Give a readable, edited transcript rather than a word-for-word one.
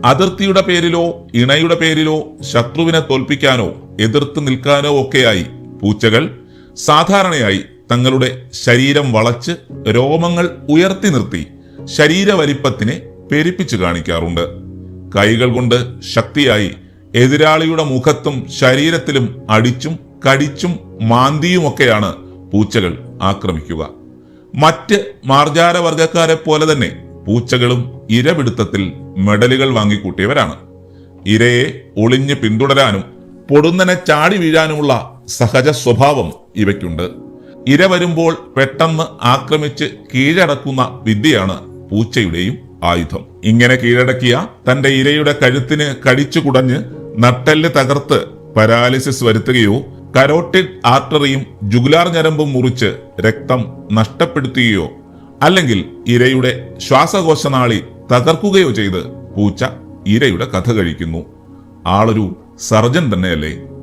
അതിർത്തിയുടെ പേരിലോ ഇണയുടെ പേരിലോ ശത്രുവിനെ തോൽപ്പിക്കാനോ എതിർത്ത് നിൽക്കാനോ ഒക്കെയായി പൂച്ചകൾ സാധാരണയായി തങ്ങളുടെ ശരീരം വളച്ച് രോമങ്ങൾ ഉയർത്തി നിർത്തി ശരീരവലിപ്പത്തിനെ പെരുപ്പിച്ചു കാണിക്കാറുണ്ട്. കൈകൾ കൊണ്ട് ശക്തിയായി എതിരാളിയുടെ മുഖത്തും ശരീരത്തിലും അടിച്ചും കടിച്ചും മാന്തിയുമൊക്കെയാണ് പൂച്ചകൾ ആക്രമിക്കുക. മറ്റ് മാർജാരവർഗക്കാരെ പോലെ തന്നെ പൂച്ചകളും ഇരപിടുത്തത്തിൽ മെഡലുകൾ വാങ്ങിക്കൂട്ടിയവരാണ്. ഇരയെ ഒളിഞ്ഞ് പിന്തുടരാനും പൊടുന്നനെ ചാടി വീഴാനുമുള്ള സഹജ സ്വഭാവം ഇവയ്ക്കുണ്ട്. ഇര വരുമ്പോൾ പെട്ടെന്ന് ആക്രമിച്ച് കീഴടക്കുന്ന വിദ്യയാണ് പൂച്ചയുടെയും ആയുധം. ഇങ്ങനെ കീഴടക്കിയ തന്റെ ഇരയുടെ കഴുത്തിന് കടിച്ചു കുടഞ്ഞ് നട്ടെല്ല് തകർത്ത് പരാലിസിസ് വരുത്തുകയോ കരോട്ടിഡ് ആർട്ടറിയും ജുഗുലാർ ഞരമ്പും മുറിച്ച് രക്തം നഷ്ടപ്പെടുത്തുകയോ അല്ലെങ്കിൽ ഇരയുടെ ശ്വാസകോശനാളി തകർക്കുകയോ ചെയ്ത് പൂച്ച ഇരയുടെ കഥ കഴിക്കുന്നു. ആളൊരു സർജൻ തന്നെയല്ലേ?